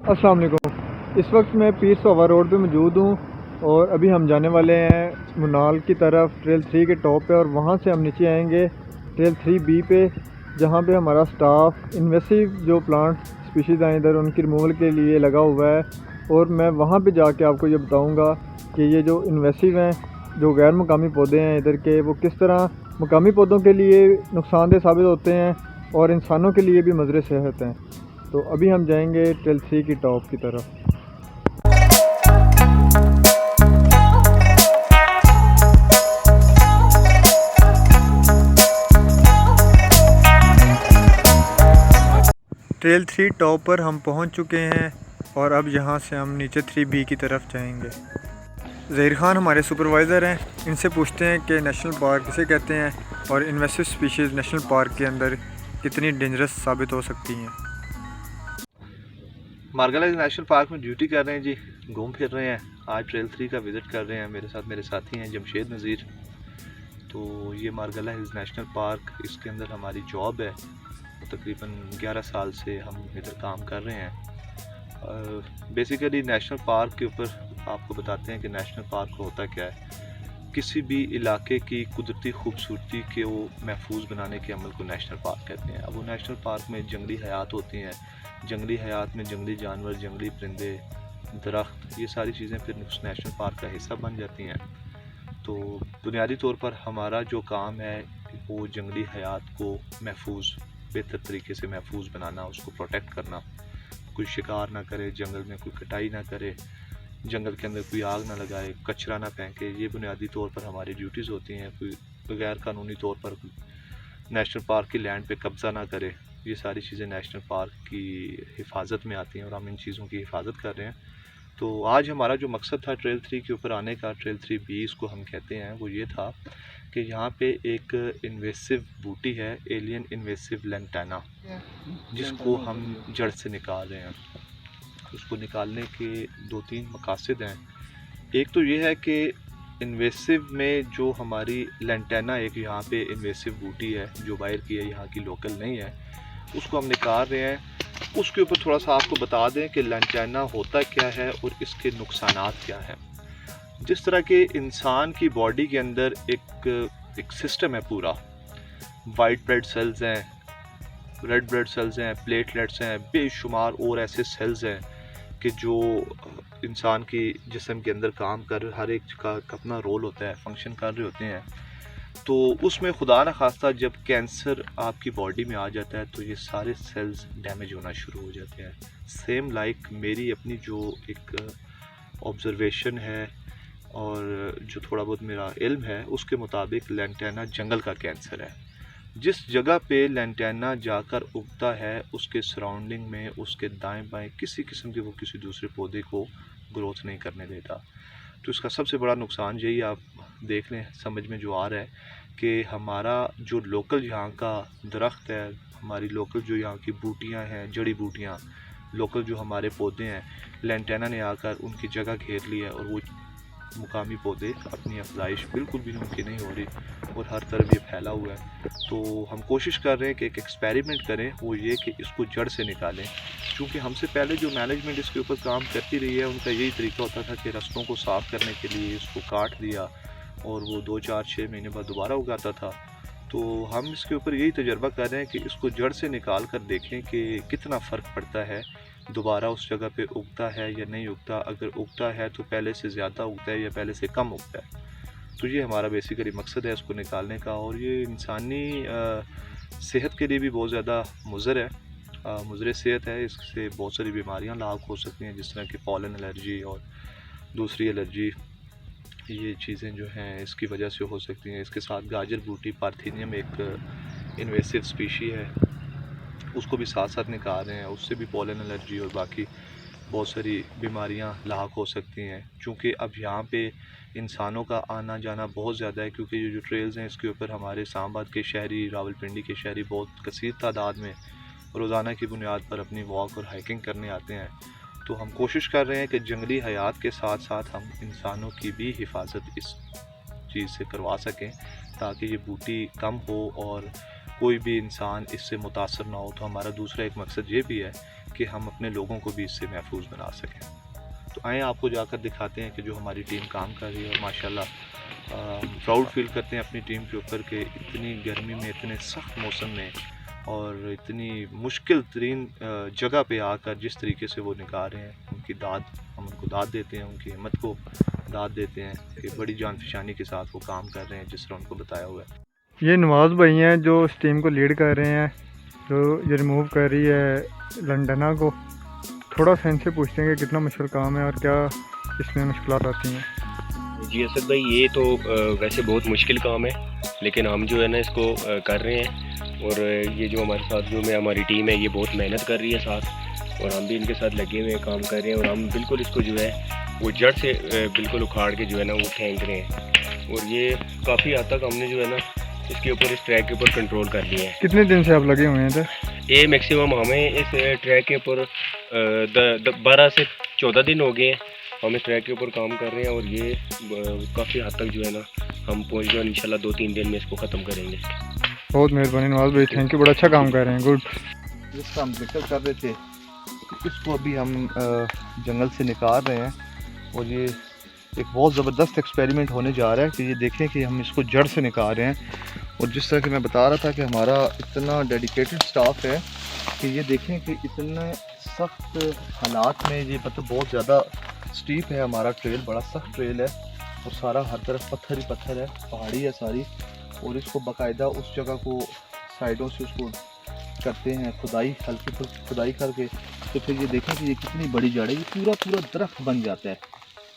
अस्सलाम वालेकुम। इस वक्त मैं पीर सोवा रोड पे मौजूद हूँ और अभी हम जाने वाले हैं मुनाल की तरफ ट्रेल 3 के टॉप पे, और वहाँ से हम नीचे आएंगे ट्रेल 3B पे, जहाँ पे हमारा स्टाफ इन्वेसिव जो प्लांट स्पीशीज़ हैं इधर उनकी रिमूवल के लिए लगा हुआ है। और मैं वहाँ पे जाके आपको ये बताऊँगा कि ये जो इन्वेसिव हैं, जो गैर मकामी पौधे हैं इधर के, वो किस तरह मकामी पौधों के लिए नुकसानदेह साबित होते हैं और इंसानों के लिए भी मज़र सेहत हैं। तो अभी हम जाएंगे ट्रेल 3 की टॉप की तरफ। ट्रेल 3 टॉप पर हम पहुंच चुके हैं और अब यहां से हम नीचे 3B की तरफ जाएंगे। ज़हीर खान हमारे सुपरवाइज़र हैं, इनसे पूछते हैं कि नेशनल पार्क किसे कहते हैं और इन्वेसिव स्पीशीज़ नेशनल पार्क के अंदर कितनी डेंजरस साबित हो सकती हैं। मार्गला नेशनल पार्क में ड्यूटी कर रहे हैं जी, घूम फिर रहे हैं। आज ट्रेल 3 का विज़िट कर रहे हैं। मेरे साथ मेरे साथी हैं जमशेद नज़ीर। तो ये मार्गला हिल्स नेशनल पार्क, इसके अंदर हमारी जॉब है। तकरीबन 11 साल से हम इधर काम कर रहे हैं। बेसिकली नेशनल पार्क के ऊपर आपको बताते हैं कि नेशनल पार्क होता क्या है। किसी भी इलाके की कुदरती खूबसूरती के वो महफूज बनाने के अमल को नेशनल पार्क कहते हैं। अब वो नेशनल पार्क में जंगली हयात होती हैं, जंगली हयात में जंगली जानवर, जंगली परिंदे, दरख्त, ये सारी चीज़ें फिर उस नेशनल पार्क का हिस्सा बन जाती हैं। तो बुनियादी तौर पर हमारा जो काम है वो जंगली हयात को महफूज, बेहतर तरीके से महफूज बनाना, उसको प्रोटेक्ट करना। कोई शिकार ना करे, जंगल में कोई कटाई ना करे, जंगल के अंदर कोई आग ना लगाए, कचरा ना फेंके। ये बुनियादी तौर पर हमारी ड्यूटीज़ होती हैं। कोई गैर कानूनी तौर पर नेशनल पार्क की लैंड पे कब्ज़ा ना करे। ये सारी चीज़ें नेशनल पार्क की हिफाजत में आती हैं और हम इन चीज़ों की हिफाजत कर रहे हैं। तो आज हमारा जो मकसद था ट्रेल 3 के ऊपर आने का, ट्रेल 3B इसको हम कहते हैं, वो ये था कि यहाँ पे एक इन्वेसिव बूटी है, एलियन इन्वेसिव लैंटाना, जिसको हम जड़ से निकाल रहे हैं। उसको निकालने के 2-3 मकासद हैं। एक तो ये है कि इन्वेसिव में जो हमारी लैंटाना, एक यहाँ पे इन्वेसिव बूटी है जो बाहर की है, यहाँ की लोकल नहीं है, उसको हम निकाल रहे हैं। उसके ऊपर थोड़ा सा आपको बता दें कि लैंटाना होता क्या है और इसके नुकसानात क्या हैं। जिस तरह के इंसान की बॉडी के अंदर एक सिस्टम है पूरा, वाइट ब्लड सेल्स हैं, रेड ब्लड सेल्स हैं, प्लेटलेट्स हैं, बेशुमार और ऐसे सेल्स हैं कि जो इंसान की जिस्म के अंदर काम कर, हर एक का अपना रोल होता है, फंक्शन कर रहे होते हैं। तो उसमें खुदा न खास्ता जब कैंसर आपकी बॉडी में आ जाता है तो ये सारे सेल्स डैमेज होना शुरू हो जाते हैं। सेम लाइक मेरी अपनी जो एक ऑब्जर्वेशन है और जो थोड़ा बहुत मेरा इल्म है, उसके मुताबिक लैंटाना जंगल का कैंसर है। जिस जगह पे लैंटाना जाकर उगता है उसके सराउंडिंग में, उसके दाएं बाएं किसी किस्म के वो किसी दूसरे पौधे को ग्रोथ नहीं करने देता। तो इसका सबसे बड़ा नुकसान यही आप देख लें, समझ में जो आ रहा है कि हमारा जो लोकल यहाँ का दरख्त है, हमारी लोकल जो यहाँ की बूटियाँ हैं, जड़ी बूटियाँ, लोकल जो हमारे पौधे हैं, लैंटाना ने आकर उनकी जगह घेर ली है और वो मुकामी पौधे अपनी अफजाइश बिल्कुल भी उनकी नहीं हो रही और हर तरफ ये फैला हुआ है। तो हम कोशिश कर रहे हैं कि एक एक्सपेरिमेंट करें, वो ये कि इसको जड़ से निकालें। क्योंकि हमसे पहले जो मैनेजमेंट इसके ऊपर काम करती रही है, उनका यही तरीका होता था कि रास्तों को साफ़ करने के लिए इसको काट दिया और वो 2-4-6 महीने बाद दोबारा उगाता था। तो हम इसके ऊपर यही तजर्बा कर रहे हैं कि इसको जड़ से निकाल कर देखें कि कितना फ़र्क पड़ता है, दोबारा उस जगह पे उगता है या नहीं उगता। अगर उगता है तो पहले से ज़्यादा उगता है या पहले से कम उगता है। तो ये हमारा बेसिकली मकसद है इसको निकालने का। और ये इंसानी सेहत के लिए भी बहुत ज़्यादा मुज़र है, मुज़र सेहत है। इससे बहुत सारी बीमारियाँ लाक हो सकती हैं, जिस तरह की पॉलन एलर्जी और दूसरी एलर्जी, ये चीज़ें जो हैं इसकी वजह से हो सकती हैं। इसके साथ गाजर बूटी, पार्थेनियम एक इन्वेसिव स्पीशी है, उसको भी साथ साथ निकाल रहे हैं। उससे भी पॉलन एलर्जी और बाकी बहुत सारी बीमारियां लाक हो सकती हैं। चूँकि अब यहाँ पे इंसानों का आना जाना बहुत ज़्यादा है, क्योंकि ये जो ट्रेल्स हैं इसके ऊपर हमारे इस्लामाबाद के शहरी, रावलपिंडी के शहरी बहुत कसीर तादाद में रोज़ाना की बुनियाद पर अपनी वॉक और हाइकिंग करने आते हैं। तो हम कोशिश कर रहे हैं कि जंगली हयात के साथ साथ हम इंसानों की भी हिफाजत इस चीज़ से करवा सकें, ताकि ये बूटी कम हो और कोई भी इंसान इससे मुतासर ना हो। तो हमारा दूसरा एक मकसद ये भी है कि हम अपने लोगों को भी इससे महफूज बना सकें। तो आए आपको जाकर दिखाते हैं कि जो हमारी टीम काम कर रही है, और माशाल्लाह प्राउड फील करते हैं अपनी टीम के ऊपर कि इतनी गर्मी में, इतने सख्त मौसम में और इतनी मुश्किल तरीन जगह पे आकर जिस तरीके से वो निकाल रहे हैं, उनकी दाद, हम उनको दाद देते हैं, उनकी हिम्मत को दाद देते हैं कि बड़ी जान फिशानी के साथ वो काम कर रहे हैं जिस तरह उनको बताया हुआ है। ये नवाज़ भाई हैं जो इस टीम को लीड कर रहे हैं, जो ये रिमूव कर रही है लंडना को। थोड़ा सा इनसे पूछते हैं कि कितना मुश्किल काम है और क्या इसमें मुश्किलात आती हैं। जी असद भाई, ये तो वैसे बहुत मुश्किल काम है, लेकिन हम जो है ना इसको कर रहे हैं। और ये जो हमारे साथ जो में हमारी टीम है, ये बहुत मेहनत कर रही है साथ, और हम भी इनके साथ लगे हुए हैं, काम कर रहे हैं। और हम बिल्कुल इसको जो है वो जड़ से बिल्कुल उखाड़ के जो है ना वो फेंक रहे हैं। और ये काफ़ी हद तक हमने जो है ना इसके ऊपर, इस ट्रैक के ऊपर कंट्रोल कर लिया है। कितने दिन से आप लगे हुए हैं इधर? ये मैक्सिमम हमें इस ट्रैक के ऊपर 12 से 14 दिन हो गए हैं हम इस ट्रैक के ऊपर काम कर रहे हैं। और ये काफ़ी हद तक जो है ना हम पहुँच गए, इंशाल्लाह 2-3 दिन में इसको ख़त्म करेंगे। बहुत मेहरबानी नवाज़ भाई, थैंक यू, बड़ा अच्छा काम कर रहे हैं, गुड। जिसका हम जिक्र कर रहे थे, इसको अभी हम जंगल से निकाल रहे हैं, और ये एक बहुत ज़बरदस्त एक्सपेरिमेंट होने जा रहा है कि ये देखें कि हम इसको जड़ से निकाल रहे हैं। और जिस तरह कि मैं बता रहा था कि हमारा इतना डेडिकेटेड स्टाफ है कि ये देखें कि इतने सख्त हालात में, ये मतलब बहुत ज़्यादा स्टीप है हमारा ट्रेल, बड़ा सख्त ट्रेल है, और सारा हर तरफ पत्थर ही पत्थर है, पहाड़ी है सारी। और इसको बाकायदा उस जगह को साइडों से उसको करते हैं खुदाई, हल्की खुदाई करके, तो फिर ये देखें कि ये कितनी बड़ी जड़ है, ये पूरा पूरा दरख्त बन जाता है।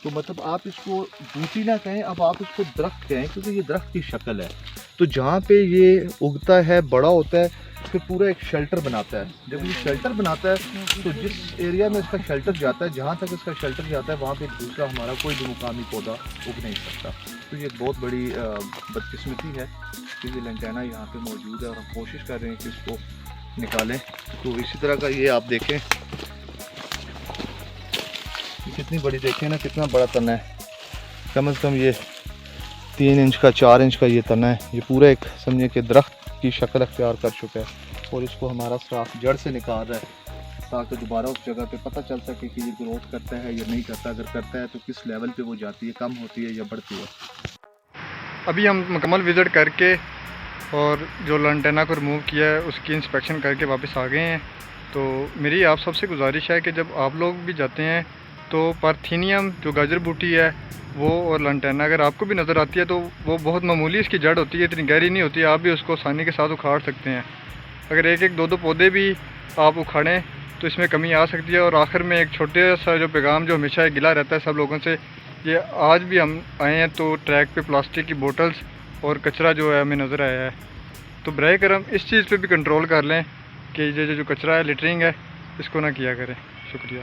तो मतलब आप इसको बूटी ना कहें, अब आप इसको दरख्त कहें, क्योंकि ये दरख्त की शक्ल है। तो जहाँ पे ये उगता है, बड़ा होता है, फिर पूरा एक शेल्टर बनाता है। जब ये शेल्टर बनाता है तो जिस एरिया में इसका शेल्टर जाता है, जहाँ तक इसका शेल्टर जाता है, वहाँ पे दूसरा हमारा कोई भी मुकामी पौधा उग नहीं सकता। तो ये बहुत बड़ी बदकिस्मती है कि ये लंटेना यहाँ पे मौजूद है, और हम कोशिश कर रहे हैं कि इसको निकालें। तो इसी तरह का ये आप देखें, ये कितनी बड़ी, देखें ना कितना बड़ा तना है, कम से कम ये 3 इंच का, 4 इंच का ये तना है। ये पूरा एक समझे कि दरख्त की शक्ल अख्तियार कर चुका है, और इसको हमारा स्टाफ जड़ से निकाल रहा है ताकि दोबारा उस जगह पे पता चल सके कि ये ग्रोथ करता है या नहीं करता। अगर करता है तो किस लेवल पे वो जाती है, कम होती है या बढ़ती है। अभी हम मुकम्मल विज़िट करके और जो लंटेना को रिमूव किया है उसकी इंस्पेक्शन करके वापस आ गए हैं। तो मेरी आप सबसे गुजारिश है कि जब आप लोग भी जाते हैं तो पार्थेनियम जो गाजर बूटी है वो और लंटेना अगर आपको भी नज़र आती है तो वो बहुत मामूली इसकी जड़ होती है, इतनी गहरी नहीं होती, आप भी उसको आसानी के साथ उखाड़ सकते हैं। अगर एक एक दो दो पौधे भी आप उखाड़ें तो इसमें कमी आ सकती है। और आखिर में एक छोटे सा जो पैगाम जो हमेशा गिला रहता है सब लोगों से, ये आज भी हम आए हैं तो ट्रैक पे प्लास्टिक की बोतल्स और कचरा जो है हमें नज़र आया है। तो बराए करम इस चीज़ पे भी कंट्रोल कर लें कि ये जो कचरा है, लिटरिंग है, इसको ना किया करें। शुक्रिया।